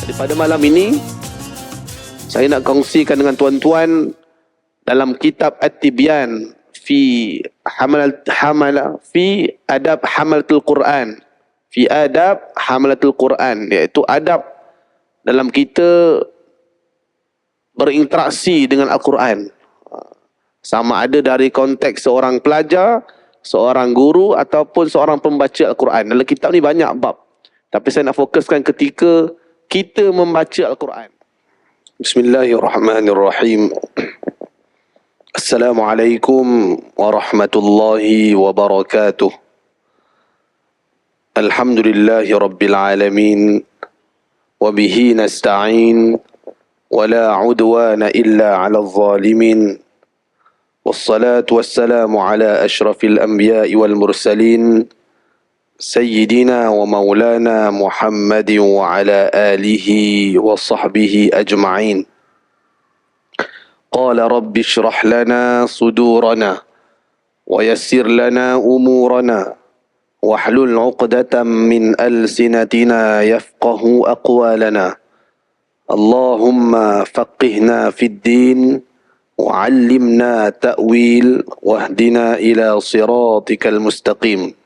Pada malam ini, saya nak kongsikan dengan tuan-tuan dalam kitab At-Tibyan fi adab hamalatul Quran. Fi adab hamalatul Quran, iaitu adab dalam kita berinteraksi dengan Al-Quran. Sama ada dari konteks seorang pelajar, seorang guru ataupun seorang pembaca Al-Quran. Dalam kitab ni banyak bab, tapi saya nak fokuskan ketika kita membaca Al-Quran. Bismillahirrahmanirrahim. Assalamualaikum warahmatullahi wabarakatuh. Alhamdulillahi rabbil alamin. Wabihi nasta'in. Wala udwana illa ala zalimin. Wassalatu wassalamu ala ashrafil anbiya'i wal mursalin. سيدنا ومولانا محمد وعلى آله وصحبه أجمعين. قال رب اشرح لنا صدورنا ويسر لنا أمورنا واحلل عقدة من ألسنتنا يفقه أقوالنا. اللهم فقهنا في الدين وعلمنا تأويل واهدنا إلى صراطك المستقيم.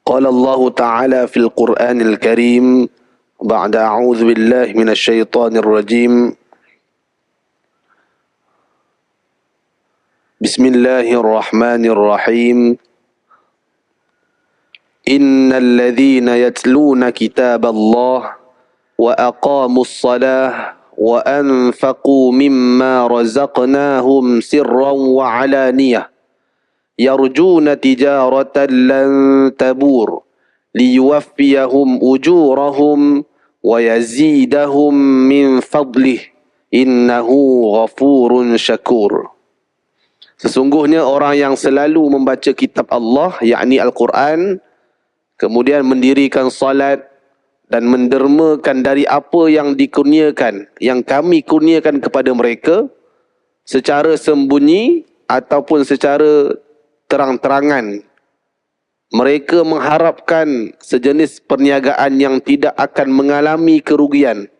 قال الله تعالى في القرآن الكريم بعد أعوذ بالله من الشيطان الرجيم. بسم الله الرحمن الرحيم. إن الذين يتلون كتاب الله وأقاموا الصلاة وأنفقوا مما رزقناهم سرا وعلانية يرجون تجارة لن تبور ليوفيهم أجورهم ويزيدهم من فضله إنه غفور شكور. Sesungguhnya orang yang selalu membaca kitab Allah, yakni Al-Quran, kemudian mendirikan salat dan mendermakan dari apa yang dikurniakan, yang kami kurniakan kepada mereka, secara sembunyi ataupun secara terang-terangan, mereka mengharapkan sejenis perniagaan yang tidak akan mengalami kerugian,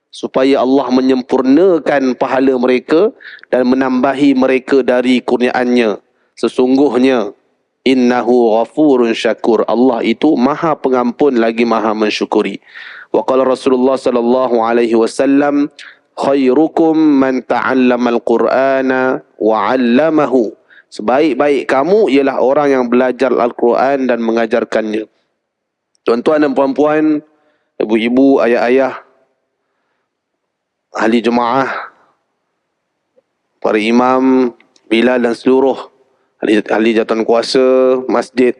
supaya Allah menyempurnakan pahala mereka dan menambahi mereka dari kurniaannya. Sesungguhnya innahu ghafurun syakur, Allah itu maha pengampun lagi maha mensyukuri. Wa qala Rasulullah sallallahu alaihi wasallam, khairukum man ta'allama al-Qur'ana wa 'allamahu. Sebaik-baik kamu ialah orang yang belajar Al-Quran dan mengajarkannya. Tuan-tuan dan puan-puan, ibu-ibu, ayah-ayah, ahli jemaah, para imam, bilal dan seluruh ahli jawatan kuasa masjid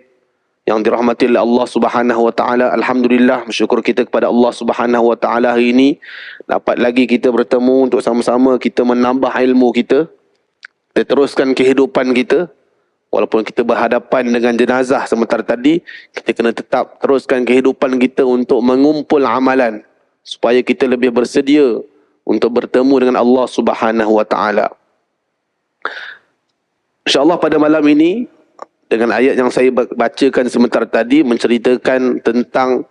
yang dirahmati oleh Allah Subhanahu wa taala. Alhamdulillah, bersyukur kita kepada Allah Subhanahu wa taala hari ini dapat lagi kita bertemu untuk sama-sama kita menambah ilmu kita. Kita teruskan kehidupan kita. Walaupun kita berhadapan dengan jenazah sebentar tadi, kita kena tetap teruskan kehidupan kita untuk mengumpul amalan, supaya kita lebih bersedia untuk bertemu dengan Allah Subhanahu wa taala. InsyaAllah pada malam ini, dengan ayat yang saya bacakan sebentar tadi, menceritakan tentang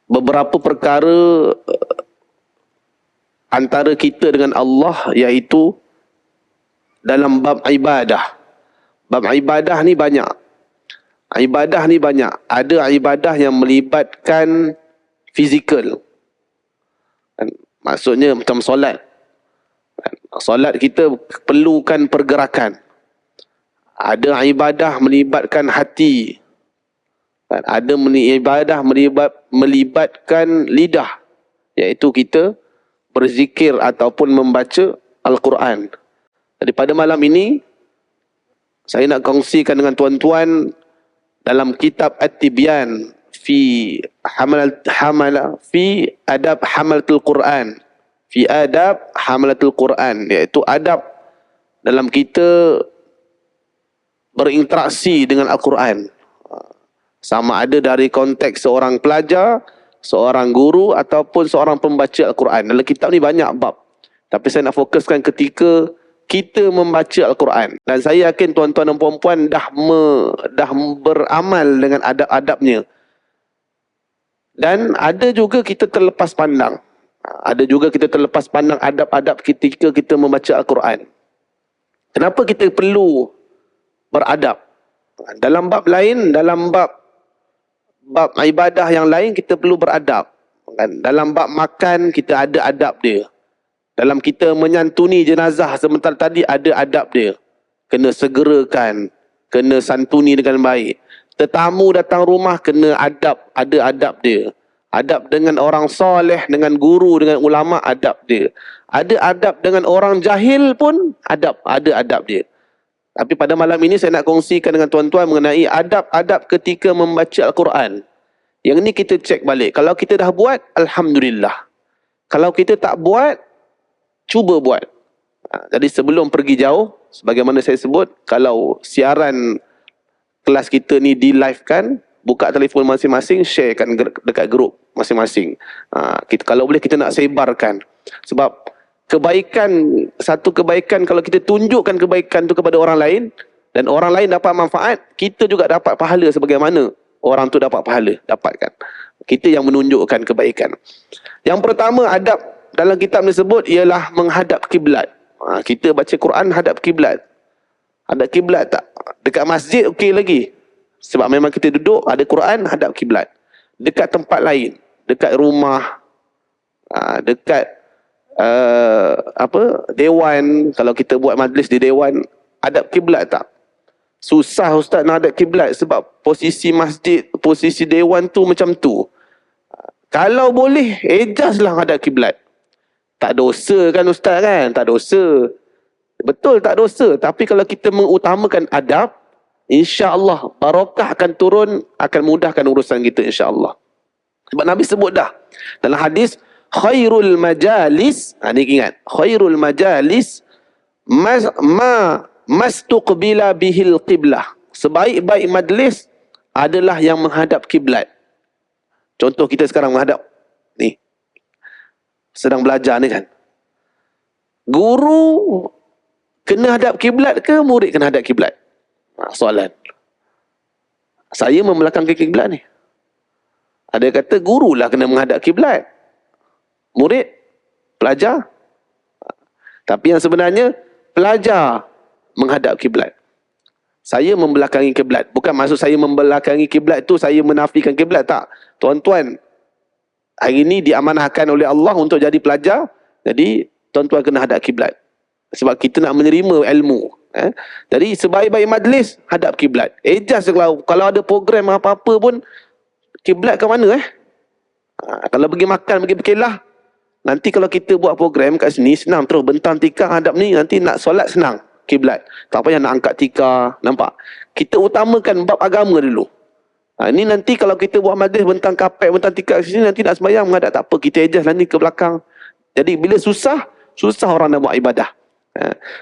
beberapa perkara antara kita dengan Allah, iaitu dalam bab ibadah. Bab ibadah ni banyak. Ibadah ni banyak. Ada ibadah yang melibatkan fizikal. Maksudnya macam solat. Solat kita perlukan pergerakan. Ada ibadah melibatkan hati. Ada ibadah melibatkan lidah, iaitu kita berzikir ataupun membaca Al-Quran. Jadi pada malam ini, saya nak kongsikan dengan tuan-tuan dalam kitab At-Tibyan fi adab hamalatul Quran. Fi adab hamalatul Quran, iaitu adab dalam kita berinteraksi dengan Al-Quran. Sama ada dari konteks seorang pelajar, seorang guru ataupun seorang pembaca Al-Quran. Dalam kitab ni banyak bab, tapi saya nak fokuskan ketika kita membaca Al-Quran. Dan saya yakin tuan-tuan dan puan-puan dah beramal dengan adab-adabnya. Dan ada juga kita terlepas pandang. Ada juga kita terlepas pandang adab-adab ketika kita membaca Al-Quran. Kenapa kita perlu beradab? Dalam bab lain, dalam bab ibadah yang lain, kita perlu beradab. Dalam bab makan, kita ada adab dia. Dalam kita menyantuni jenazah sebentar tadi, ada adab dia. Kena segerakan, kena santuni dengan baik. Tetamu datang rumah, kena adab, ada adab dia. Adab dengan orang soleh, dengan guru, dengan ulama, adab dia. Ada adab dengan orang jahil pun, ada adab dia. Tapi pada malam ini saya nak kongsikan dengan tuan-tuan mengenai adab-adab ketika membaca Al-Quran. Yang ni kita cek balik. Kalau kita dah buat, Alhamdulillah. Kalau kita tak buat, cuba buat. Jadi sebelum pergi jauh, sebagaimana saya sebut, kalau siaran kelas kita ni di-live-kan, buka telefon masing-masing, sharekan dekat grup masing-masing. Kalau boleh kita nak sebarkan. Sebab satu kebaikan kalau kita tunjukkan kebaikan tu kepada orang lain, dan orang lain dapat manfaat, kita juga dapat pahala sebagaimana orang tu dapat pahala, dapatkan. Kita yang menunjukkan kebaikan. Yang pertama, adab dalam kitab disebut ialah menghadap kiblat. Kita baca Quran hadap kiblat. Hadap kiblat tak? Dekat masjid okey lagi. Sebab memang kita duduk, ada Quran, hadap kiblat. Dekat tempat lain, dekat rumah, dekat dewan, kalau kita buat majlis di dewan, hadap kiblat tak? Susah ustaz nak hadap kiblat sebab posisi masjid, posisi dewan tu macam tu. Kalau boleh, ejazlah hadap kiblat. Tak dosa kan ustaz kan? Tak dosa. Betul tak dosa. Tapi kalau kita mengutamakan adab, insya-Allah barakah akan turun, akan mudahkan urusan kita insya-Allah. Sebab Nabi sebut dah dalam hadis, khairul majalis, ni ingat, khairul majalis mastuqbila bihil qiblah. Sebaik-baik majlis adalah yang menghadap kiblat. Contoh kita sekarang menghadap ni, sedang belajar ni kan. Guru kena hadap kiblat ke murid kena hadap kiblat? Soalan. Saya membelakangkan kiblat ni. Ada kata gurulah kena menghadap kiblat, murid, pelajar. Tapi yang sebenarnya pelajar menghadap kiblat. Saya membelakangi kiblat. Bukan maksud saya membelakangi kiblat tu saya menafikan kiblat, tak. Tuan-tuan, hari ini diamanahkan oleh Allah untuk jadi pelajar. Jadi tuan-tuan kena hadap kiblat. Sebab kita nak menerima ilmu. Jadi sebaik-baik majlis hadap kiblat. Ejaz kalau ada program apa-apa pun, kiblat ke mana kalau pergi makan, pergi berkelah, nanti kalau kita buat program kat sini senang terus bentang tikar hadap ni, nanti nak solat senang kiblat. Tak payah nak angkat tikar, nampak? Kita utamakan bab agama dulu. Ini nanti kalau kita buat majlis bentang kapet, bentang tikar kat sini, nanti nak sembahyang menghadap, tak apa, kita ejaz lah ni ke belakang. Jadi bila susah orang nak buat ibadah.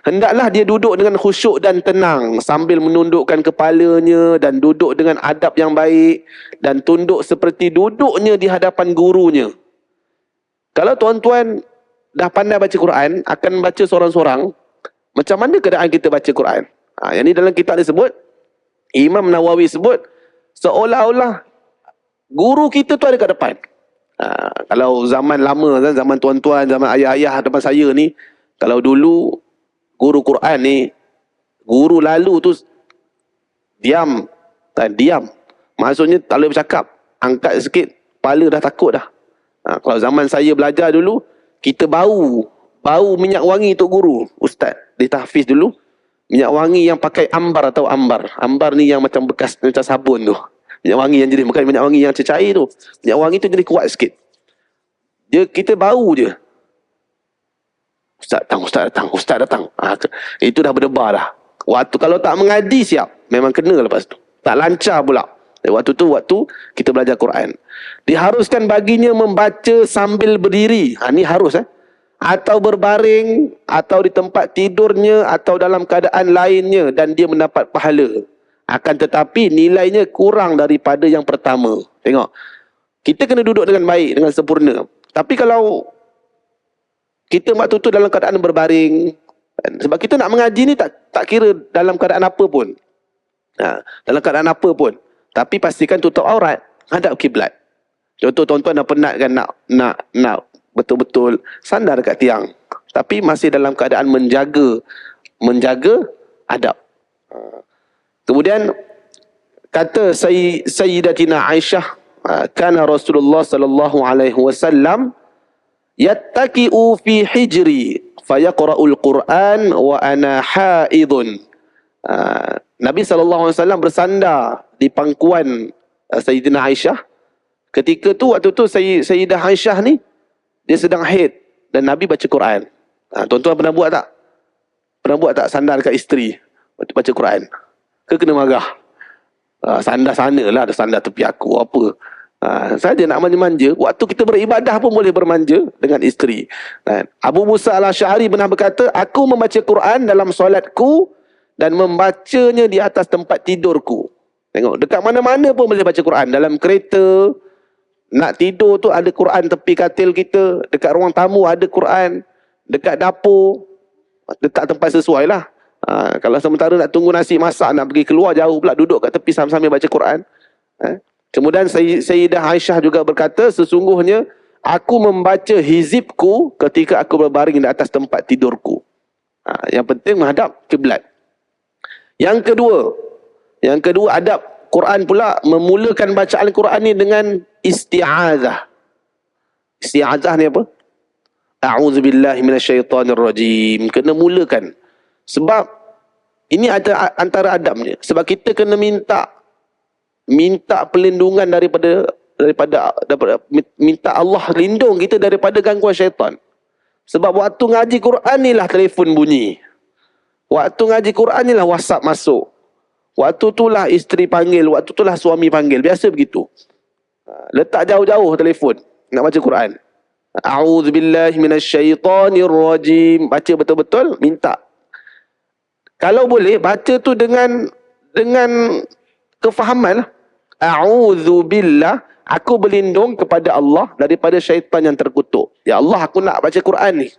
Hendaklah dia duduk dengan khusyuk dan tenang sambil menundukkan kepalanya dan duduk dengan adab yang baik dan tunduk seperti duduknya di hadapan gurunya. Kalau tuan-tuan dah pandai baca Quran, akan baca seorang-seorang, macam mana keadaan kita baca Quran? Yang ni dalam kitab disebut, Imam Nawawi sebut, seolah-olah guru kita tu ada kat depan. Kalau zaman lama, zaman tuan-tuan, zaman ayah-ayah depan saya ni, kalau dulu guru Quran ni, guru lalu tu diam. Maksudnya tak boleh bercakap. Angkat sikit, kepala dah takut dah. Kalau zaman saya belajar dulu, kita bau minyak wangi untuk guru. Ustaz ditahfiz dulu, minyak wangi yang pakai ambar atau ambar. Ambar ni yang macam bekas macam sabun tu. Minyak wangi yang jadi, bukan minyak wangi yang cecair tu. Minyak wangi tu jadi kuat sikit. Kita bau je. Ustaz datang. Itu dah berdebar dah. Waktu kalau tak mengaji siap, memang kena lepas tu. Tak lancar pula. Waktu kita belajar Quran. Diharuskan baginya membaca sambil berdiri. Ni harus atau berbaring, atau di tempat tidurnya, atau dalam keadaan lainnya, dan dia mendapat pahala. Akan tetapi nilainya kurang daripada yang pertama. Tengok. Kita kena duduk dengan baik, dengan sempurna. Tapi kalau kita waktu tu dalam keadaan berbaring, Sebab kita nak mengaji ni tak kira dalam keadaan apa pun. Dalam keadaan apa pun. Tapi pastikan tutup aurat, hadap kiblat. Contoh tuan-tuan dah penat kan nak betul-betul sandar dekat tiang. Tapi masih dalam keadaan menjaga adab. Kemudian kata Sayyidatina Aisyah, kana Rasulullah sallallahu alaihi wasallam yattaqi'u fi hijri fayaqra'ul Quran wa ana haidun. Nabi sallallahu alaihi wasallam bersandar di pangkuan Sayyidina Aisyah. Ketika tu, waktu tu Sayyidah Aisyah ni dia sedang haid dan Nabi baca Quran. Tuan-tuan pernah buat tak? Pernah buat tak sandar dekat isteri baca Quran? Ke kena marah? Sandar sana lah, ada sandar tepi aku apa? Saja nak manja-manja. Waktu kita beribadah pun boleh bermanja dengan isteri. Abu Musa al-Asy'ari pernah berkata, aku membaca Quran dalam solatku dan membacanya di atas tempat tidurku. Tengok, dekat mana-mana pun boleh baca Quran. Dalam kereta, nak tidur tu ada Quran tepi katil kita. Dekat ruang tamu ada Quran. Dekat dapur, letak tempat sesuai lah. Kalau sementara nak tunggu nasi masak, nak pergi keluar jauh pula, duduk kat tepi sambil baca Quran. Kemudian Sayyidah Aisyah juga berkata, sesungguhnya aku membaca hizibku ketika aku berbaring di atas tempat tidurku. Yang penting menghadap kiblat. Yang kedua adab Quran pula, memulakan bacaan Quran ni dengan isti'azah. Isti'azah ni apa? A'udzubillahi minasyaitonirrajim. Kena mulakan. Sebab ini ada antara adabnya. Sebab kita kena minta perlindungan daripada minta Allah lindung kita daripada gangguan syaitan. Sebab waktu ngaji Quran ni lah telefon bunyi. Waktu ngaji Quran ni lah WhatsApp masuk. Waktu tu lah isteri panggil, waktu tu lah suami panggil. Biasa begitu. Letak jauh-jauh telefon nak baca Quran. A'udzubillahi minasyaitonirrajim. Baca betul-betul, minta. Kalau boleh baca tu dengan kefahaman. A'udzubillah, aku berlindung kepada Allah daripada syaitan yang terkutuk. Ya Allah, aku nak baca Quran ni.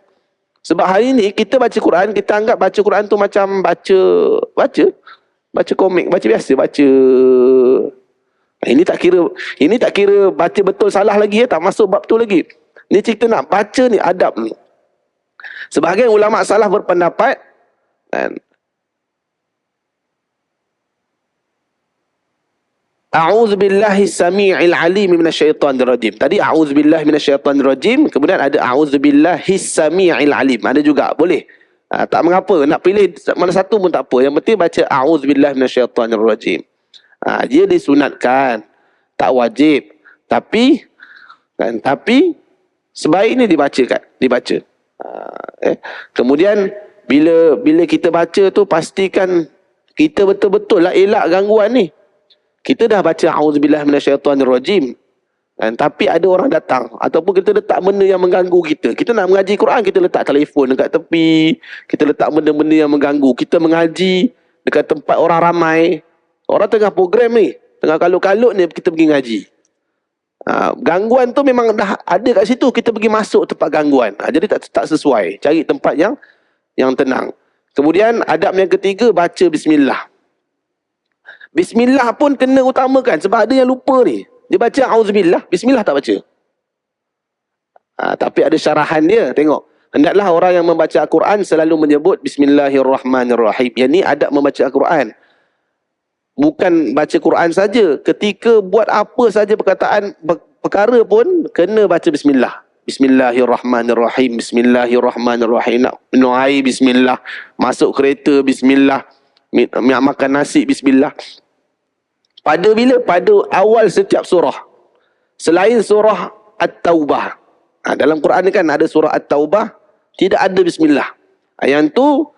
Sebab hari ni kita baca Quran, kita anggap baca Quran tu macam baca komik, baca biasa, baca. Ini tak kira baca betul salah lagi, tak masuk bab tu lagi. Ni cerita nak baca ni, adab ni. Sebahagian ulama salaf berpendapat A'udzubillahi sami'il alim minasyaitonir rajim. Tadi a'udzubillahi minasyaitonir rajim, kemudian ada a'udzubillahi sami'il alim. Ada juga, boleh. Tak mengapa, nak pilih mana satu pun tak apa. Yang penting baca a'udzubillahi minasyaitonir rajim. Dia disunatkan, tak wajib. Tapi sebaiknya dibaca. Kemudian bila kita baca tu, pastikan kita betul-betul lah elak gangguan ni. Kita dah baca a'udzubillahi minasyaitonirrajim, tapi ada orang datang ataupun kita letak benda yang mengganggu kita. Kita nak mengaji Quran, kita letak telefon dekat tepi, kita letak benda-benda yang mengganggu. Kita mengaji dekat tempat orang ramai. Orang tengah program ni, tengah kalut-kalut ni, kita pergi ngaji. Gangguan tu memang dah ada kat situ, kita pergi masuk tempat gangguan. Jadi tak sesuai. Cari tempat yang tenang. Kemudian adab yang ketiga, baca bismillah. Bismillah pun kena utamakan, sebab ada yang lupa ni. Dia baca auzubillah, bismillah tak baca. Tapi ada syarahan dia, tengok. Hendaklah orang yang membaca Al-Quran selalu menyebut Bismillahirrahmanirrahim. Yang ni adab membaca Al-Quran. Bukan baca Quran saja. Ketika buat apa saja perkara pun, kena baca bismillah. Bismillahirrahmanirrahim. Bismillahirrahmanirrahim. Nak minum air, bismillah. Masuk kereta, bismillah. Makan nasi, bismillah. Pada bila? Pada awal setiap surah. Selain surah At-Taubah. Dalam Quran ni kan ada surah At-Taubah, tidak ada bismillah. Yang tu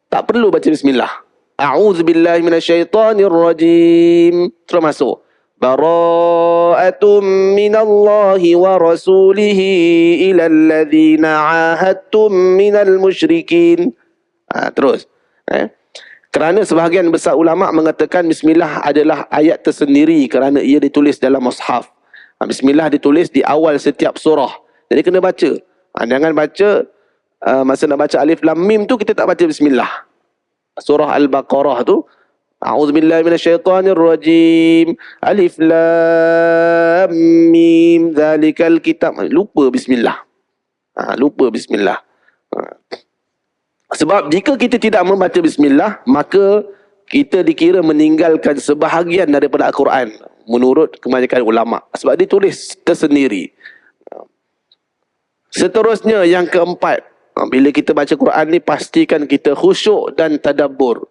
tak perlu baca bismillah. A'udzubillahi minasyaitonirrajim. Terus masuk. Bara'atum minallahi wa rasulihi ilal ladzina ahadtum minal musyrikin. Terus. Kerana sebahagian besar ulama mengatakan bismillah adalah ayat tersendiri kerana ia ditulis dalam mushaf. Bismillah ditulis di awal setiap surah. Jadi kena baca. Jangan baca masa nak baca alif lam mim tu kita tak baca bismillah. Surah Al-Baqarah tu, a'udzubillahi minasyaitonirrajim, alif lam mim zalikal kitab, lupa bismillah. Lupa bismillah. Sebab jika kita tidak membaca bismillah, maka kita dikira meninggalkan sebahagian daripada Al-Quran menurut kebanyakan ulama. Sebab ditulis tersendiri. Seterusnya yang keempat, bila kita baca Quran ni, pastikan kita khusyuk dan tadabbur.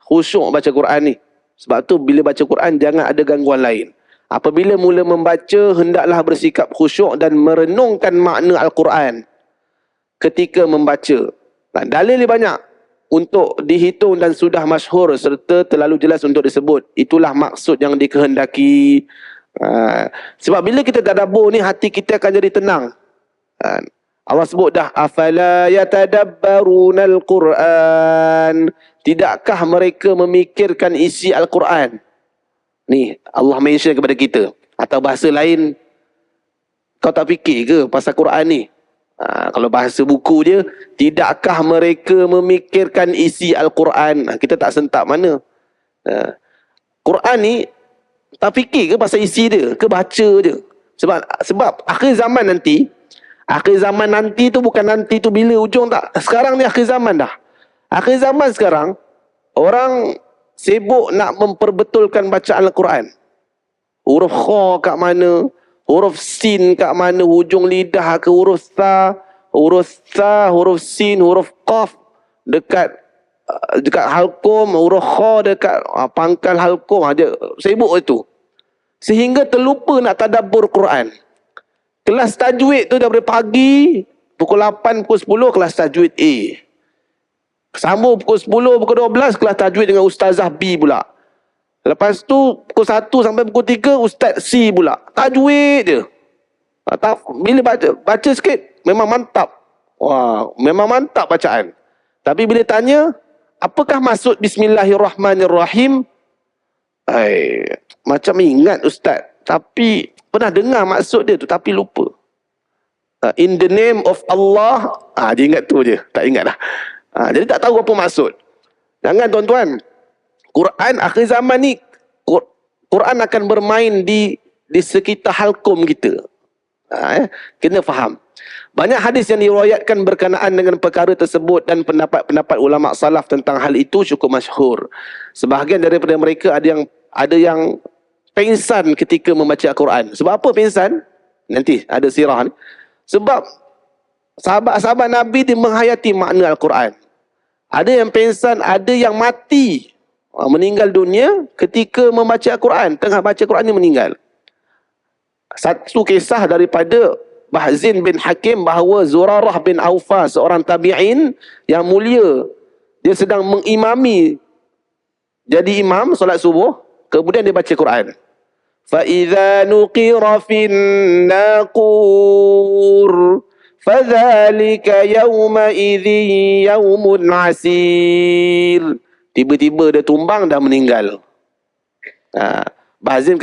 Khusyuk baca Quran ni. Sebab tu bila baca Quran jangan ada gangguan lain. Apabila mula membaca, hendaklah bersikap khusyuk dan merenungkan makna Al-Quran ketika membaca. Dalil banyak untuk dihitung dan sudah masyhur serta terlalu jelas untuk disebut. Itulah maksud yang dikehendaki. Sebab bila kita tadabbur ni, hati kita akan jadi tenang. Allah sebut dah, afala yatadabbarunal Quran, tidakkah mereka memikirkan isi Al-Quran? Ni Allah mention kepada kita. Atau bahasa lain, kau tak fikir ke pasal Quran ni? Kalau bahasa buku dia, tidakkah mereka memikirkan isi Al-Quran? Kita tak sentak mana. Quran ni tak fikir ke pasal isi dia, ke baca je? Sebab akhir zaman nanti, tu bukan nanti tu bila ujung tak. Sekarang ni akhir zaman dah. Akhir zaman sekarang, orang sibuk nak memperbetulkan bacaan Al-Quran. Huruf kha kat mana, huruf sin kat mana, hujung lidah ke huruf tha, huruf sin, huruf qaf dekat halqum, huruf kha dekat pangkal halqum. Dia sibuk itu. Sehingga terlupa nak tadabbur Quran. Kelas tajwid tu daripada pagi, pukul 8, pukul 10, kelas tajwid A. Sambung pukul 10, pukul 12, kelas tajwid dengan Ustazah B pula. Lepas tu, pukul 1 sampai pukul 3, Ustaz C pula. Tajwid je. Bila baca sikit, memang mantap. Wah, memang mantap bacaan. Tapi bila tanya, apakah maksud Bismillahirrahmanirrahim? Macam ingat Ustaz. Tapi pernah dengar maksud dia tu, tapi lupa. In the name of Allah, dia ingat tu je, tak ingat dah. Jadi tak tahu apa maksud. Jangan tuan-tuan, Quran akhir zaman ni, Quran akan bermain di sekitar halkum kita. Kena faham. Banyak hadis yang diriwayatkan berkenaan dengan perkara tersebut dan pendapat-pendapat ulama salaf tentang hal itu cukup masyhur. Sebahagian daripada mereka ada yang pengsan ketika membaca Al-Quran. Sebab apa pengsan? Nanti ada sirah ni. Sebab sahabat-sahabat Nabi dia menghayati makna Al-Quran. Ada yang pengsan, ada yang mati, meninggal dunia ketika membaca Al-Quran. Tengah baca Al-Quran ni meninggal. Satu kisah daripada Bahzin bin Hakim bahawa Zurarah bin Aufa, seorang tabi'in yang mulia, dia sedang mengimami, jadi imam solat subuh, kemudian dia baca Quran. فَإِذَا نُقِرَ فِي النَّاقُورِ فَذَلِكَ يَوْمَئِذٍ يَوْمٌ عَسِيرٌ. Tiba-tiba dia tumbang dan meninggal. Bahzin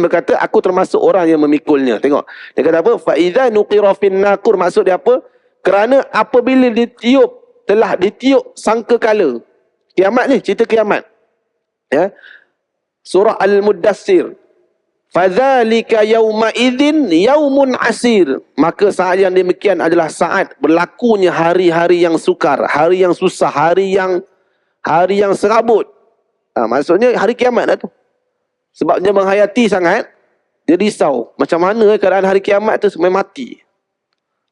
berkata, aku termasuk orang yang memikulnya. Tengok, dia kata apa? فَإِذَا نُقِرَ فِي النَّاقُورِ, maksud dia apa? Kerana apabila telah ditiup sangkakala. Kiamat ni, cerita kiamat. Ya. Surah Al-Muddassir. Fadzalika yauma idzin yaumun asir. Maka saat yang demikian adalah saat berlakunya hari-hari yang sukar, hari yang susah, hari yang serabut. Maksudnya hari kiamat dah tu. Sebab dia menghayati sangat, dia risau. Macam mana keadaan hari kiamat tu, sampai mati.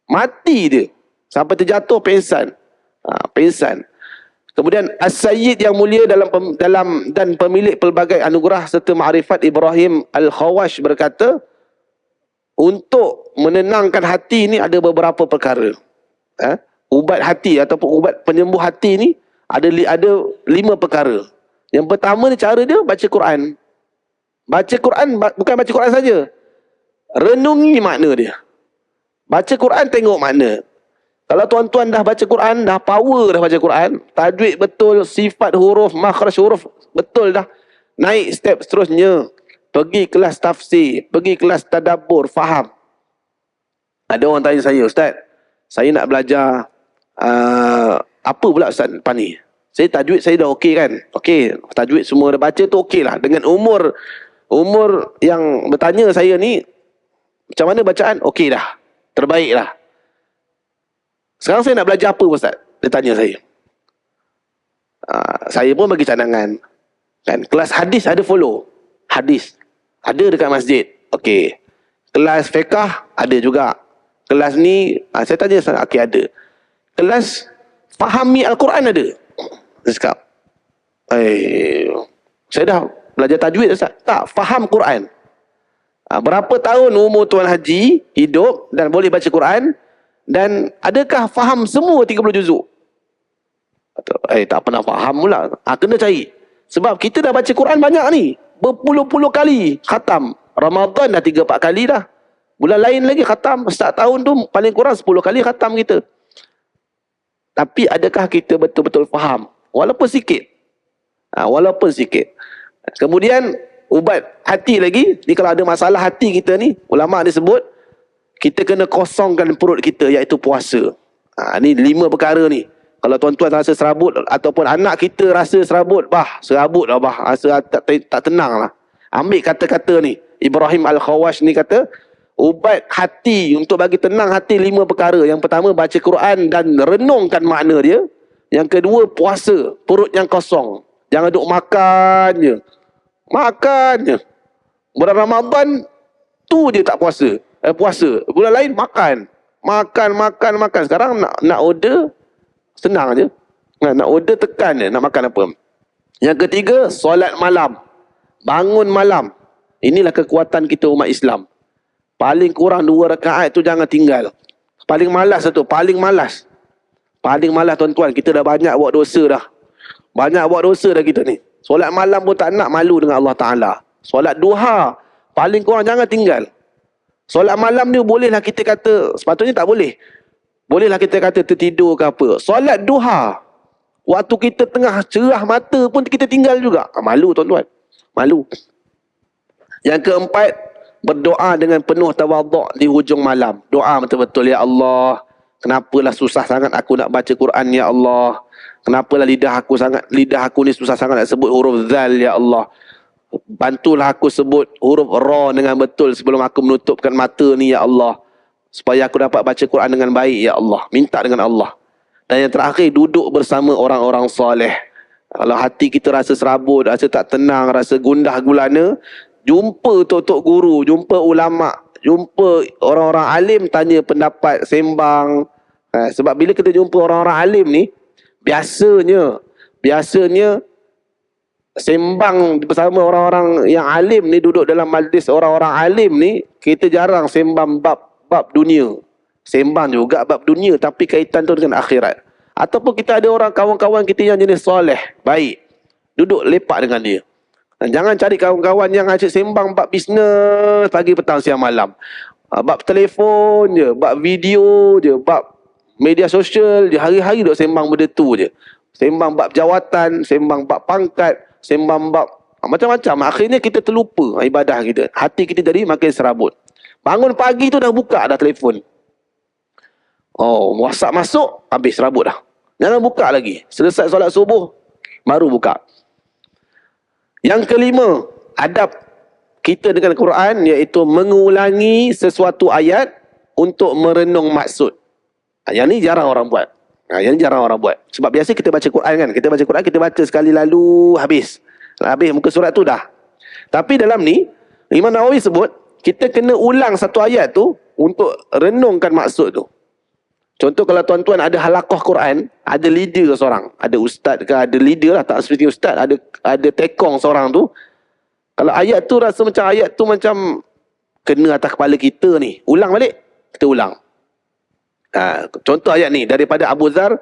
Mati dia. Sampai terjatuh pengsan. Pengsan. Kemudian As-Sayyid yang mulia dan pemilik pelbagai anugerah serta ma'rifat Ibrahim Al-Khawash berkata, untuk menenangkan hati ni ada beberapa perkara. Ubat hati ataupun ubat penyembuh hati ni ada 5 perkara. Yang pertama ni, cara dia baca Quran. Baca Quran, bukan baca Quran saja. Renungi makna dia. Baca Quran, tengok makna. Kalau tuan-tuan dah baca Quran, dah power dah baca Quran, tajwid betul, sifat huruf, makhraj huruf betul dah, naik step seterusnya, pergi kelas tafsir, pergi kelas tadabbur, faham. Ada orang tanya saya, Ustaz, saya nak belajar Apa pula Ustaz depan ni? Saya tajwid saya dah okey kan? Okey, tajwid semua dah baca tu okey lah. Dengan umur yang bertanya saya ni, macam mana bacaan? Okey dah. Terbaik lah. Sekarang saya nak belajar apa Ustaz? Dia tanya saya. Saya pun bagi cadangan. Kan? Kelas hadis ada follow. Hadis. Ada dekat masjid. Okey. Kelas fiqah ada juga. Kelas ni, saya tanya, okey ada. Kelas fahami Al-Quran ada. Saya cakap, saya dah belajar tajwid Ustaz. Tak, faham Quran. Berapa tahun umur Tuan Haji hidup dan boleh baca Quran, dan adakah faham semua 30 juzuk? Tak pernah faham pula. Kena cari. Sebab kita dah baca Quran banyak ni. Berpuluh-puluh kali khatam. Ramadan dah 3-4 kali dah. Bulan lain lagi khatam. Start tahun tu paling kurang 10 kali khatam kita. Tapi adakah kita betul-betul faham? Walaupun sikit. Walaupun sikit. Kemudian ubat hati lagi. Ni kalau ada masalah hati kita ni, ulama dia sebut, kita kena kosongkan perut kita, iaitu puasa. Ni 5 perkara ni. Kalau tuan-tuan rasa serabut, ataupun anak kita rasa serabut, serabut lah rasa tak tenang lah. Ambil kata-kata ni. Ibrahim Al-Khawash ni kata, ubat hati, untuk bagi tenang hati 5 perkara. Yang pertama, baca Quran dan renungkan makna dia. Yang kedua, puasa, perut yang kosong. Jangan duk makan je. Makan je. Bulan Ramadan tu je tak puasa. Puasa. Bulan lain makan. Makan. Sekarang nak order, senang je. Nak order tekan je, nak makan apa. Yang ketiga, solat malam. Bangun malam. Inilah kekuatan kita umat Islam. Paling kurang 2 rakaat tu jangan tinggal. Paling malas tu, paling malas. Paling malas tuan-tuan, kita dah banyak buat dosa dah. Banyak buat dosa dah kita ni. Solat malam pun tak nak, malu dengan Allah Ta'ala. Solat duha, paling kurang jangan tinggal. Solat malam ni bolehlah kita kata, sepatutnya tak boleh. Bolehlah kita kata tertidur ke apa. Solat duha, waktu kita tengah cerah mata pun kita tinggal juga. Malu tuan-tuan. Malu. Yang keempat, berdoa dengan penuh tawaduk di hujung malam. Doa betul-betul, ya Allah, kenapalah susah sangat aku nak baca Quran, ya Allah. Kenapalah lidah aku ni susah sangat nak sebut huruf zal, ya Allah. Bantulah aku sebut huruf ra dengan betul sebelum aku menutupkan mata ni, ya Allah. Supaya aku dapat baca Quran dengan baik, ya Allah. Minta dengan Allah. Dan yang terakhir, duduk bersama orang-orang soleh. Kalau hati kita rasa serabut, rasa tak tenang, rasa gundah gulana, jumpa tok-tok guru, jumpa ulama, jumpa orang-orang alim, tanya pendapat, sembang. Sebab bila kita jumpa orang-orang alim ni, biasanya sembang bersama orang-orang yang alim ni, duduk dalam majlis orang-orang alim ni, kita jarang sembang bab dunia. Sembang juga bab dunia, tapi kaitan tu dengan akhirat. Ataupun kita ada orang kawan-kawan kita yang jenis soleh, baik, duduk lepak dengan dia. Dan jangan cari kawan-kawan yang asyik sembang bab bisnes pagi, petang, siang, malam. Bab telefon je, bab video je, bab media sosial je, hari-hari duk sembang benda tu je. Sembang bab jawatan, sembang bab pangkat, sembang bab macam-macam. Akhirnya kita terlupa ibadah kita. Hati kita jadi makin serabut. Bangun pagi tu dah buka dah telefon. WhatsApp masuk, habis serabut dah. Jangan buka lagi. Selesai solat subuh, baru buka. Yang kelima, adab kita dengan Quran, iaitu mengulangi sesuatu ayat untuk merenung maksud. Yang ni jarang orang buat. Sebab biasa kita baca Quran kan. Kita baca Quran, kita baca sekali lalu, habis muka surat tu dah. Tapi dalam ni, Imam Nawawi sebut, kita kena ulang satu ayat tu untuk renungkan maksud tu. Contoh kalau tuan-tuan ada halaqah Quran, ada leader seorang, ada ustaz ke, ada leader lah, tak seperti ustaz, ada tekong seorang tu. Kalau ayat tu rasa macam ayat tu macam kena atas kepala kita ni, ulang balik, kita ulang. Contoh ayat ni daripada Abu Dzar,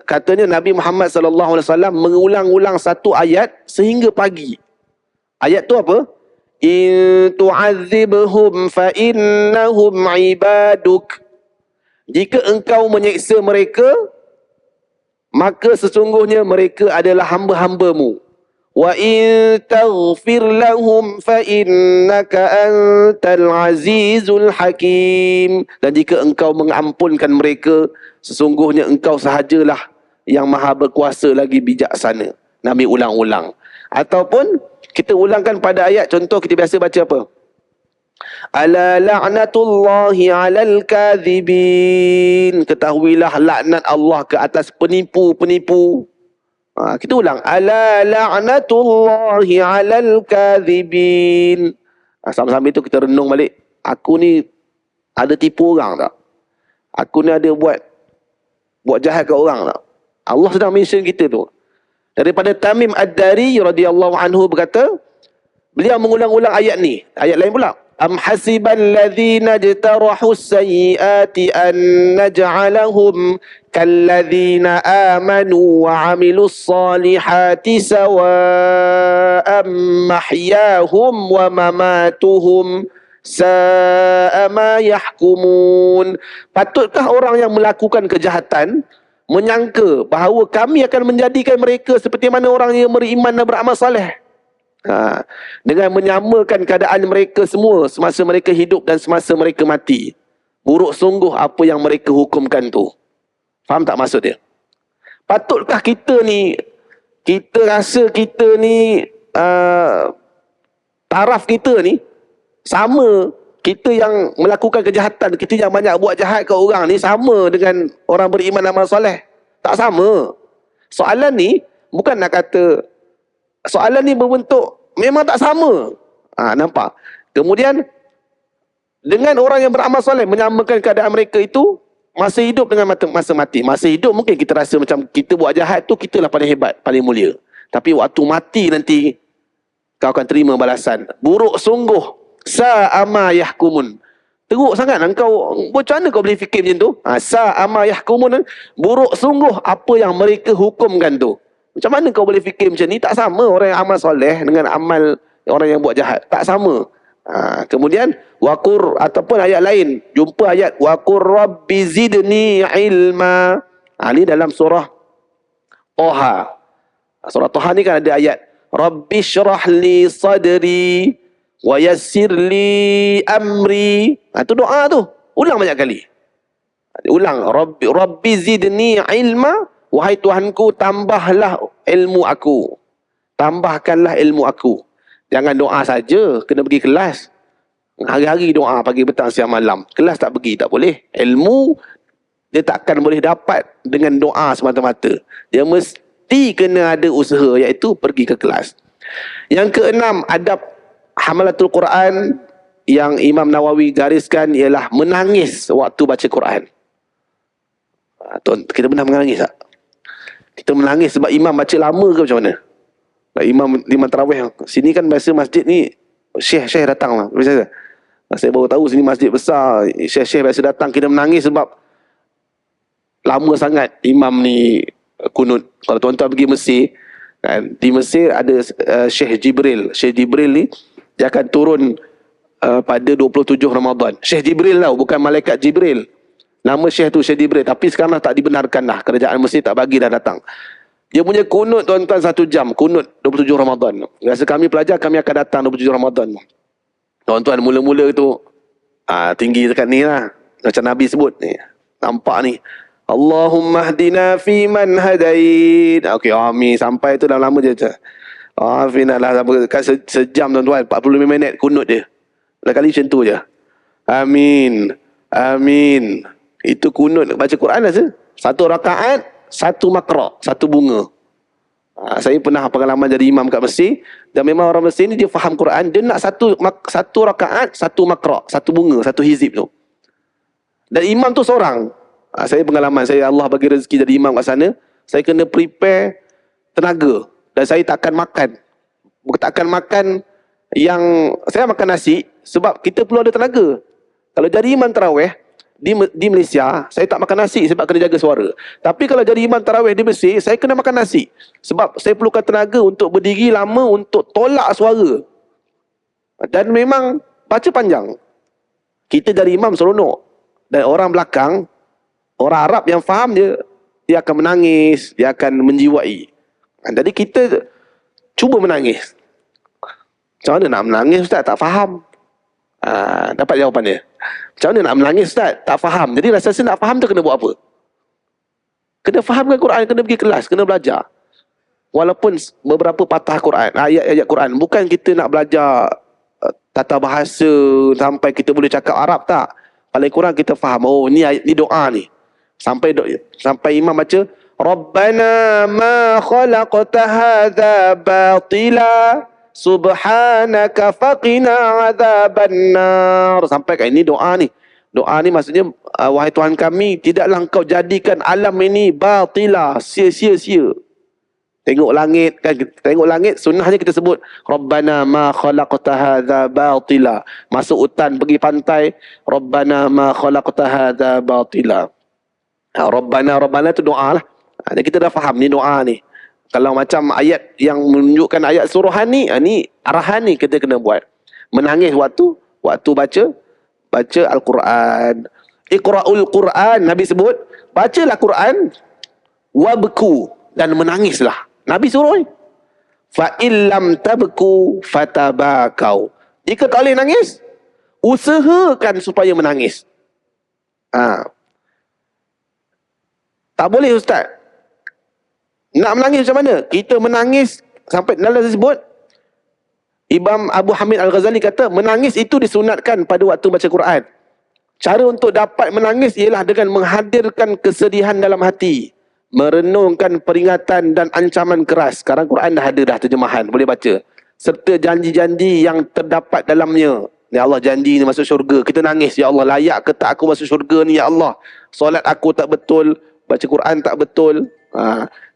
katanya Nabi Muhammad SAW mengulang-ulang satu ayat sehingga pagi. Ayat tu apa? In tu'adzibhum fa innahum ibaduk. Jika engkau menyeksa mereka, maka sesungguhnya mereka adalah hamba-hambamu. wa in taghfir lahum fa innaka antal azizul hakim. Dan jika engkau mengampunkan mereka, sesungguhnya engkau sahajalah yang maha berkuasa lagi bijaksana. Nabi ulang-ulang. Ataupun kita ulangkan pada ayat, contoh kita biasa baca apa? Ala la'natullahi 'alal kadhibin. Ketahuilah laknat Allah ke atas penipu-penipu. Kita ulang. Ala la'natullahi 'alal kadhibin. Sambil-sambil itu kita renung balik. Aku ni ada tipu orang tak? Aku ni ada buat jahat ke orang tak? Allah sedang mention kita tu. Daripada Tamim Ad-Dari radhiyallahu anhu berkata, beliau mengulang-ulang ayat ni. Ayat lain pula. Am hasibal ladzina jtarahu sayyiati an naj'alahum kalladzina amanu wa 'amilus salihati sawa'an mahyahum wa mamatuhum sa'a ma yahkumun. Patutkah orang yang melakukan kejahatan menyangka bahawa kami akan menjadikan mereka seperti mana orang yang beriman dan beramal saleh? Dengan menyamakan keadaan mereka semua semasa mereka hidup dan semasa mereka mati. Buruk sungguh apa yang mereka hukumkan tu. Faham tak maksud dia? Patutkah kita rasa kita ni taraf kita ni sama, kita yang melakukan kejahatan, kita yang banyak buat jahat ke orang ni sama dengan orang beriman amal soleh? Tak sama. Soalan ni bukan nak kata, soalan ni berbentuk memang tak sama. Nampak? Kemudian dengan orang yang beramal soleh menyamakan keadaan mereka itu masa hidup dengan masa mati. Masa hidup mungkin kita rasa macam kita buat jahat tu kita lah paling hebat, paling mulia. Tapi waktu mati nanti kau akan terima balasan. Buruk sungguh sa'ama yahkumun. Teruk sangat engkau. Macam mana kau boleh fikir macam tu? Sa'ama yahkumun. Buruk sungguh apa yang mereka hukumkan tu. Macam mana kau boleh fikir macam ni? Tak sama orang yang amal soleh dengan amal orang yang buat jahat. Tak sama. Kemudian waqur, ataupun ayat lain, jumpa ayat waqur rabbi zidni ilma. Ini dalam surah Toha. Surah Toha ni kan ada ayat rabbi syrah li sadri wa yassir li amri. Itu doa tu. Ulang banyak kali. Ulang. Rabbi zidni ilma. Wahai Tuhanku, tambahlah ilmu aku. Tambahkanlah ilmu aku. Jangan doa saja, kena pergi kelas. Hari-hari doa pagi, petang, siang, malam. Kelas tak pergi, tak boleh. Ilmu dia takkan boleh dapat dengan doa semata-mata. Dia mesti kena ada usaha, iaitu pergi ke kelas. Yang keenam, adab hamalatul Quran yang Imam Nawawi gariskan ialah menangis waktu baca Quran. Tuan, kita pernah menangis tak? Kita menangis sebab imam baca lama ke macam mana? Imam tarawih sini kan biasa masjid ni syekh datang lah. Biasa. Saya baru tahu sini masjid besar, syekh biasa datang. Kita menangis sebab lama sangat imam ni kunut. Kalau tuan-tuan pergi Mesir, kan, di Mesir ada Syekh Jibril. Syekh Jibril ni dia akan turun pada 27 Ramadan. Syekh Jibril tau, bukan malaikat Jibril. Nama Syekh tu Syekh Jibril. Tapi sekarang tak dibenarkan dah. Kerajaan Mesir tak bagi dah datang. Dia punya kunut tuan-tuan 1 jam. Kunut 27 Ramadan. Biasa kami pelajar, kami akan datang 27 Ramadan. Tuan-tuan mula-mula tu tinggi dekat ni lah. Macam Nabi sebut ni. Nampak ni. Allahumma hdina fi man hadait. Okey, amin. Sampai tu dah lama je. Amin lah. Kat sejam tuan-tuan. 45 minit kunut dia. Dah kali macam tu je. Amin. Amin. Itu kunut baca Quran lah. 1 rakaat, 1 makra', 1 bunga. Saya pernah pengalaman jadi imam kat Mesir. Dan memang orang Mesir ni dia faham Quran. Dia nak 1 rakaat, 1 makra', 1 bunga, 1 hizib tu. Dan imam tu seorang. Saya pengalaman, Allah bagi rezeki jadi imam kat sana. Saya kena prepare tenaga. Dan saya takkan makan. Takkan makan yang... Saya makan nasi sebab kita perlu ada tenaga. Kalau jadi imam tarawih di Malaysia, saya tak makan nasi sebab kena jaga suara. Tapi kalau jadi imam tarawih di Mesir, saya kena makan nasi sebab saya perlukan tenaga untuk berdiri lama untuk tolak suara. Dan memang baca panjang. Kita jadi imam seronok. Dan orang belakang, orang Arab yang faham dia akan menangis, dia akan menjiwai. Jadi cuba menangis. Macam mana nak menangis Ustaz? Tak faham. Dapat jawapan dia. Macam mana nak menangis Ustaz? Tak faham. Jadi rasa nak faham tu kena buat apa? Kena fahamkan Quran, kena pergi kelas, kena belajar. Walaupun beberapa patah Quran, ayat-ayat Quran, bukan kita nak belajar tata bahasa sampai kita boleh cakap Arab, tak. Paling kurang kita faham, oh ni ayat, ni doa ni. Sampai imam baca, Rabbana ma khalaqta hadza batila subhanaka faqina adzabannar. Sampai kat ini doa ni. Doa ni maksudnya, wahai Tuhan kami, tidaklah engkau jadikan alam ini batila, sia-sia. Tengok langit, kan? Tengok langit, sunnahnya kita sebut Rabbana ma khalaqta hadza batila. Masuk hutan, pergi pantai, Rabbana ma khalaqta hadza batila. Rabbana tu doa lah. Jadi kita dah faham ni doa ni. Kalau macam ayat yang menunjukkan ayat suruhan ni, ni arahan ni kita kena buat. Menangis waktu baca Al-Quran. Iqra'ul Quran, Nabi sebut, bacalah Quran, wabku, dan menangislah. Nabi suruh ni. Fa illam tabku fatabakau. Jika tak boleh nangis, usahakan supaya menangis. Tak boleh Ustaz. Nak menangis macam mana? Kita menangis sampai dalam disebut, Imam Abu Hamid Al-Ghazali kata, menangis itu disunatkan pada waktu baca Quran. Cara untuk dapat menangis ialah dengan menghadirkan kesedihan dalam hati, merenungkan peringatan dan ancaman keras. Sekarang Quran dah ada dah terjemahan, boleh baca. Serta janji-janji yang terdapat dalamnya. Ya Allah janji ni masuk syurga. Kita nangis, ya Allah layak ke tak aku masuk syurga ni, ya Allah. Solat aku tak betul, baca Quran tak betul.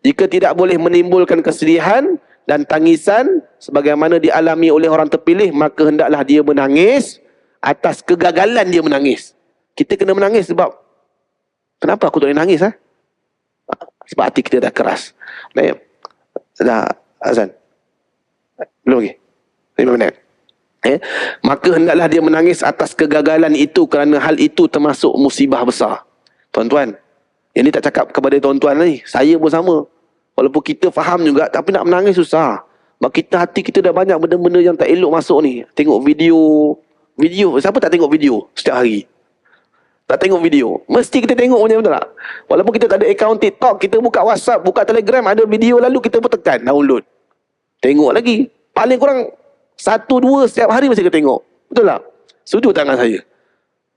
Jika tidak boleh menimbulkan kesedihan dan tangisan sebagaimana dialami oleh orang terpilih, maka hendaklah dia menangis atas kegagalan dia menangis. Kita kena menangis sebab, kenapa aku tak boleh nangis? Sebab hati kita dah keras. Baik. Dah azan? Belum lagi? 5 minit. Maka hendaklah dia menangis atas kegagalan itu, kerana hal itu termasuk musibah besar. Tuan-tuan, yang ni tak cakap kepada tuan-tuan ni, saya pun sama. Walaupun kita faham juga, tapi nak menangis susah. Sebab hati kita dah banyak benda-benda yang tak elok masuk ni. Tengok video. Siapa tak tengok video setiap hari? Tak tengok video. Mesti kita tengok punya, betul tak? Walaupun kita tak ada akaun TikTok, kita buka WhatsApp, buka Telegram, ada video lalu kita pun tekan download. Tengok lagi. Paling kurang 1-2 setiap hari mesti kita tengok. Betul tak? Setuju tak dengan saya?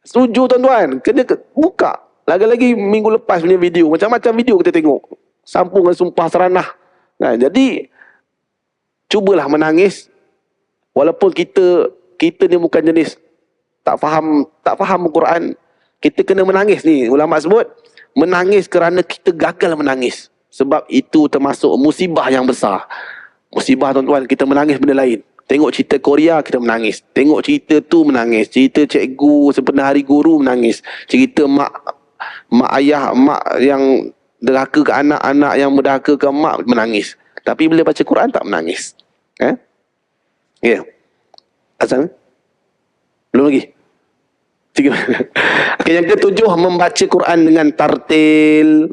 Setuju tuan-tuan. Kena buka. Lagi-lagi minggu lepas punya video. Macam-macam video kita tengok. Sambung dengan sumpah seranah. Jadi, cubalah menangis. Walaupun kita ni bukan jenis tak faham Al-Quran. Kita kena menangis ni. Ulama sebut, menangis kerana kita gagal menangis. Sebab itu termasuk musibah yang besar. Musibah tuan-tuan, kita menangis benda lain. Tengok cerita Korea, kita menangis. Tengok cerita tu menangis. Cerita cikgu sepenuh hari guru menangis. Cerita mak ayah, mak yang derhaka ke anak, anak yang berdahaka ke mak, menangis. Tapi bila baca Quran tak menangis. Ya. Azan? Belum lagi? 3. Okay, yang ketujuh, membaca Quran dengan tartil.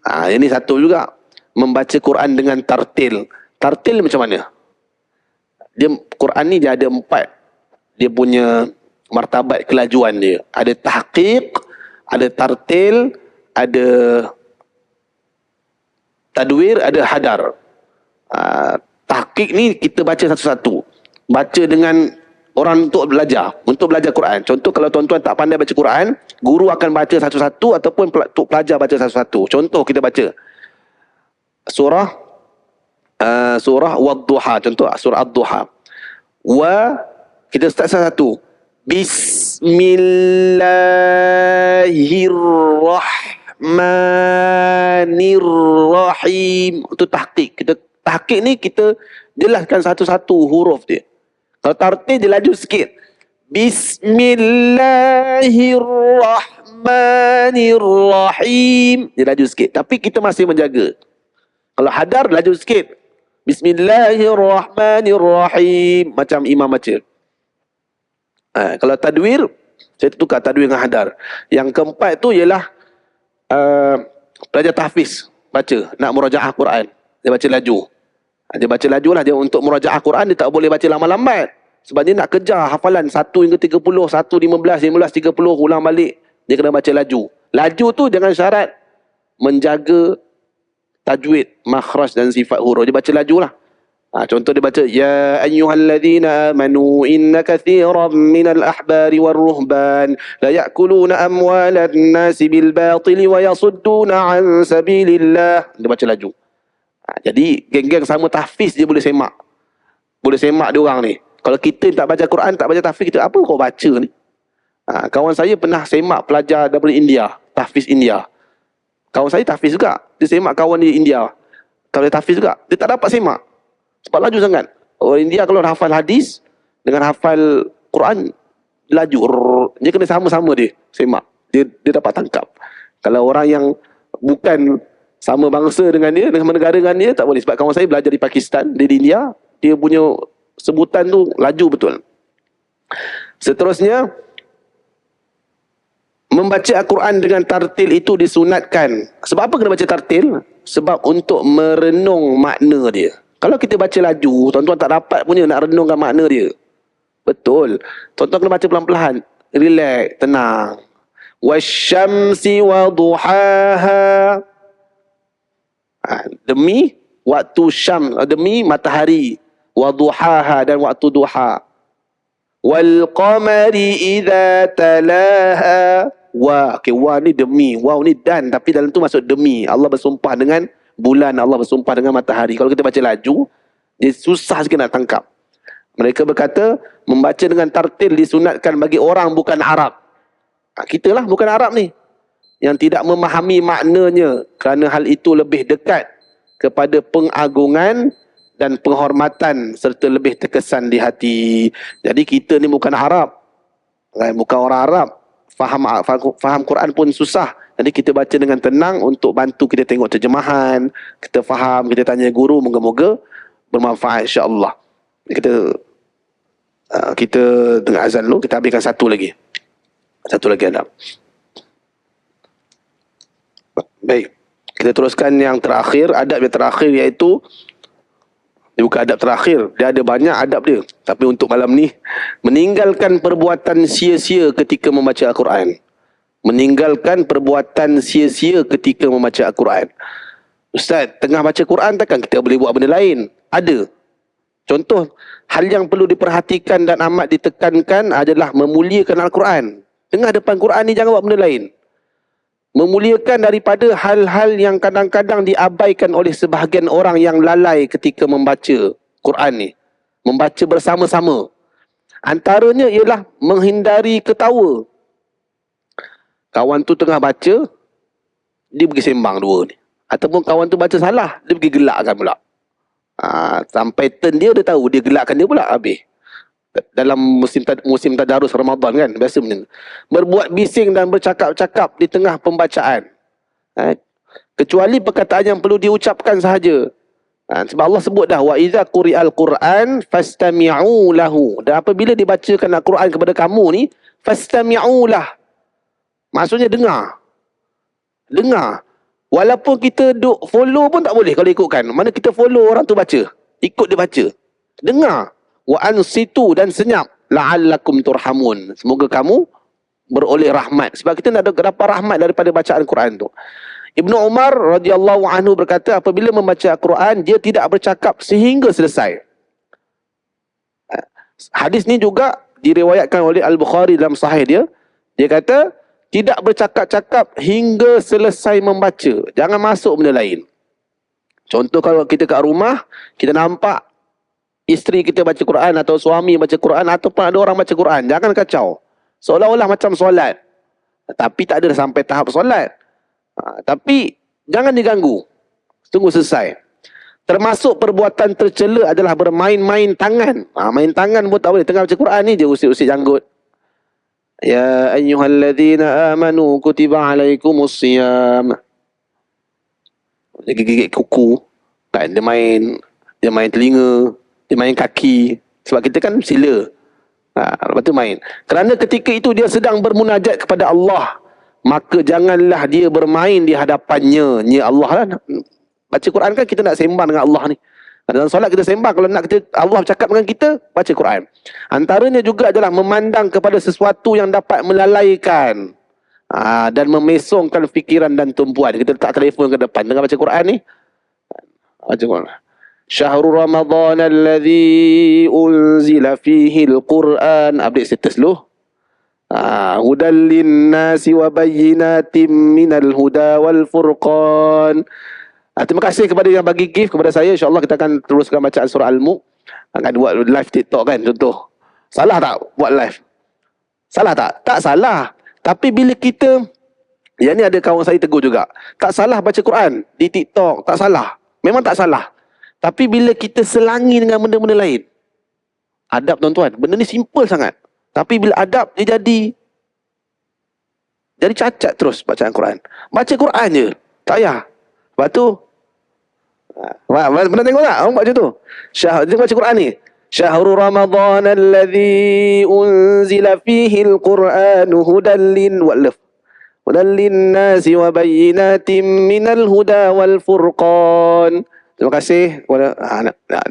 Ini satu juga. Membaca Quran dengan tartil. Tartil macam mana? Quran ni dia ada 4. Dia punya martabat kelajuan dia. Ada tahqiq, ada tartil, ada tadwir, ada hadar. Tahqiq ni kita baca satu-satu. Baca dengan orang untuk belajar Quran. Contoh kalau tuan-tuan tak pandai baca Quran, guru akan baca satu-satu ataupun pelajar baca satu-satu. Contoh kita baca surah Wad-Duha, contoh surah Ad-Duha. Kita start satu. Bismillahirrahmanirrahim. Itu tahqiq. Tahqiq ni kita jelaskan satu-satu huruf dia. Kalau tartil dia laju sikit. Bismillahirrahmanirrahim. Dia laju sikit. Tapi kita masih menjaga. Kalau hadar laju sikit. Bismillahirrahmanirrahim. Macam imam baca. Kalau tadwir, saya tukar tadwir dengan hadar. Yang keempat tu ialah pelajar tahfiz baca, nak murajaah Quran. Dia baca laju. Dia baca laju lah. Dia untuk murajaah Quran, dia tak boleh baca lambat-lambat. Sebab dia nak kejar hafalan 1 hingga 30, 1, 15, 15, 30, ulang balik. Dia kena baca laju. Laju tu dengan syarat menjaga tajwid, makhraj dan sifat huruf. Dia baca laju lah. Contoh dia baca, Ya ayyuhalladzina amanu inna kathiran minal ahbari warruhban la ya'kuluna amwalan nasi bil batili wa yasudduna an sabilillah. Dia baca laju. Jadi geng-geng sama tahfiz dia boleh semak. Boleh semak dia orang ni. Kalau kita tak baca Quran, tak baca tahfiz, kita apa kau baca ni? Kawan saya pernah semak pelajar daripada India, tahfiz India. Kawan saya tahfiz juga. Dia semak kawan di India. Kalau dia tahfiz juga, dia tak dapat semak. Sebab laju sangat. Orang India kalau hafal hadis dengan hafal Quran, laju. Dia kena sama-sama dia semak. Dia dapat tangkap. Kalau orang yang bukan sama bangsa dengan dia, dengan negara dengan dia, tak boleh. Sebab kawan saya belajar di Pakistan, dia di India, dia punya sebutan tu laju betul. Seterusnya, membaca Al-Quran dengan tartil itu disunatkan. Sebab apa kena baca tartil? Sebab untuk merenung makna dia. Kalau kita baca laju, tuan-tuan tak dapat punya nak renungkan makna dia. Betul. Tuan-tuan kena baca pelan-pelan. Relax, tenang. Wasyamsi wa duhaha. Demi waktu syam, demi matahari. Wa duhaha, dan waktu duha. Wal qamari idza talaha. Okay, wa ni demi. Wow ni dan, tapi dalam tu masuk demi. Allah bersumpah dengan bulan, Allah bersumpah dengan matahari. Kalau kita baca laju, dia susah sikit nak tangkap. Mereka berkata, membaca dengan tartil disunatkan bagi orang bukan Arab. Kita lah bukan Arab ni, yang tidak memahami maknanya, kerana hal itu lebih dekat kepada pengagungan dan penghormatan serta lebih terkesan di hati. Jadi kita ni bukan Arab, bukan orang Arab. Faham Quran pun susah. Jadi kita baca dengan tenang untuk bantu kita tengok terjemahan, kita faham, kita tanya guru, moga-moga bermanfaat insya-Allah. Kita tengah azan dulu, kita habiskan satu lagi. Satu lagi ada. Baik. Kita teruskan yang terakhir, adab yang terakhir iaitu, dia bukan adab terakhir, dia ada banyak adab dia. Tapi untuk malam ni, meninggalkan perbuatan sia-sia ketika membaca Al-Quran. Meninggalkan perbuatan sia-sia ketika membaca Al-Quran. Ustaz, tengah baca Quran takkan kita boleh buat benda lain? Ada. Contoh, hal yang perlu diperhatikan dan amat ditekankan adalah memuliakan Al-Quran. Tengah depan Quran ni jangan buat benda lain. Memuliakan daripada hal-hal yang kadang-kadang diabaikan oleh sebahagian orang yang lalai ketika membaca Quran ni. Membaca bersama-sama. Antaranya ialah menghindari ketawa. Kawan tu tengah baca, dia pergi sembang dua ni. Ataupun kawan tu baca salah, dia pergi gelakkan pula. Sampai turn dia tahu, dia gelakkan dia pula habis. Dalam musim tadarus Ramadan kan, biasa macam tu. Berbuat bising dan bercakap-cakap di tengah pembacaan. Kecuali perkataan yang perlu diucapkan sahaja. Sebab Allah sebut dah, wa idza quri'al Qur'an fastami'u lahu. Dan apabila dibacakan Al-Quran kepada kamu ni, fastami'u lah. Maksudnya dengar. Dengar. Walaupun kita duk follow pun tak boleh kalau ikutkan. Mana kita follow orang tu baca. Ikut dia baca. Dengar. Wa ansitu, dan senyap. La'allakum turhamun. Semoga kamu beroleh rahmat. Sebab kita nak dapat rahmat daripada bacaan Quran tu. Ibnu Umar radhiyallahu anhu berkata, apabila membaca Al-Quran, dia tidak bercakap sehingga selesai. Hadis ni juga diriwayatkan oleh Al-Bukhari dalam sahih dia. Dia kata, tidak bercakap-cakap hingga selesai membaca. Jangan masuk benda lain. Contoh kalau kita kat rumah, kita nampak isteri kita baca Quran atau suami baca Quran ataupun ada orang baca Quran. Jangan kacau. Seolah-olah macam solat. Tapi tak ada sampai tahap solat. Tapi jangan diganggu. Tunggu selesai. Termasuk perbuatan tercela adalah bermain-main tangan. Main tangan pun tak boleh. Tengah baca Quran ni je usik-usik janggut. Ya ayyuhalladzina amanu kutiba alaikumus siyam. Dia gigit kuku. Kan dia main telinga, dia main kaki. Sebab kita kan sila. Lepas tu main. Kerana ketika itu dia sedang bermunajat kepada Allah, maka janganlah dia bermain di hadapannya. Ya Allah lah. Baca Quran kan kita nak sembang dengan Allah ni. Dalam solat kita sembang, kalau nak kita Allah bercakap dengan kita, baca Quran. Antaranya juga adalah memandang kepada sesuatu yang dapat melalaikan dan memesongkan fikiran dan tumpuan. Kita letak telefon ke depan, tengah baca Quran ni, baca Quran. Syahrul Ramadan alladhi unzila fihi al-Quran. Update status lu. Hudal linnasi wa bayyinatin minal huda wal furqan. Terima kasih kepada yang bagi gift kepada saya. InsyaAllah kita akan teruskan bacaan surah Al-Mulk. Akan buat live TikTok kan, contoh. Salah tak buat live? Salah tak? Tak salah. Tapi bila kita, yang ni ada kawan saya tegur juga, tak salah baca Quran di TikTok, tak salah. Memang tak salah. Tapi bila kita selangi dengan benda-benda lain, adab tuan-tuan, benda ni simple sangat. Tapi bila adab, dia jadi cacat terus bacaan Quran. Baca Quran je, tak payah. Lepas tu, pernah tengok tak? Orang buat macam tu. Dia baca Quran ni. Syahrul Ramadan alladhi unzila fihi al-Quran hudan linnasi wa bayyinatin minal huda wal furqan. Terima kasih kepada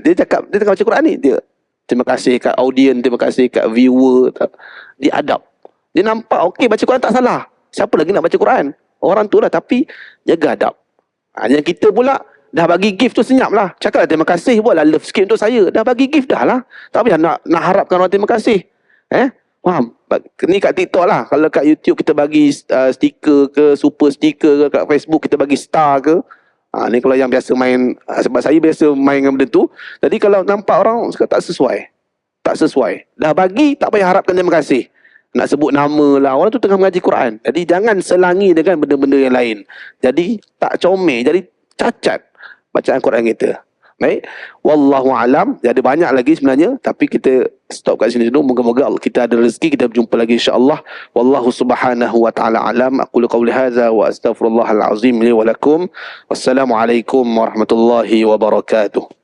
dia cakap, dia tengah baca Quran ni, dia terima kasih kat audience, terima kasih kat viewer. Dia adab. Dia nampak okey baca Quran tak salah. Siapa lagi nak baca Quran? Orang tu lah, tapi jaga adab. Yang kita pula dah bagi gift tu senyap lah. Cakap lah terima kasih, buatlah love sikit untuk saya. Dah bagi gift dah lah. Tak payah nak harapkan orang terima kasih. Faham? Ni kat TikTok lah. Kalau kat YouTube kita bagi stiker ke, super stiker ke, kat Facebook kita bagi star ke. Ni kalau yang biasa main, sebab saya biasa main dengan benda tu. Jadi kalau nampak orang cakap tak sesuai. Tak sesuai. Dah bagi, tak payah harapkan terima kasih. Nak sebut nama lah. Orang tu tengah mengaji Quran. Jadi jangan selangi dengan benda-benda yang lain. Jadi tak comel, jadi cacat bacaan Quran kita. Baik. Wallahu alam. Ada banyak lagi sebenarnya, tapi kita stop kat sini dulu. Moga-moga kita ada rezeki, kita berjumpa lagi insya-Allah. Wallahu subhanahu wa taala alam. Aqulu qawli hadza wa astaghfirullahal azim li wa lakum. Wassalamualaikum warahmatullahi wabarakatuh.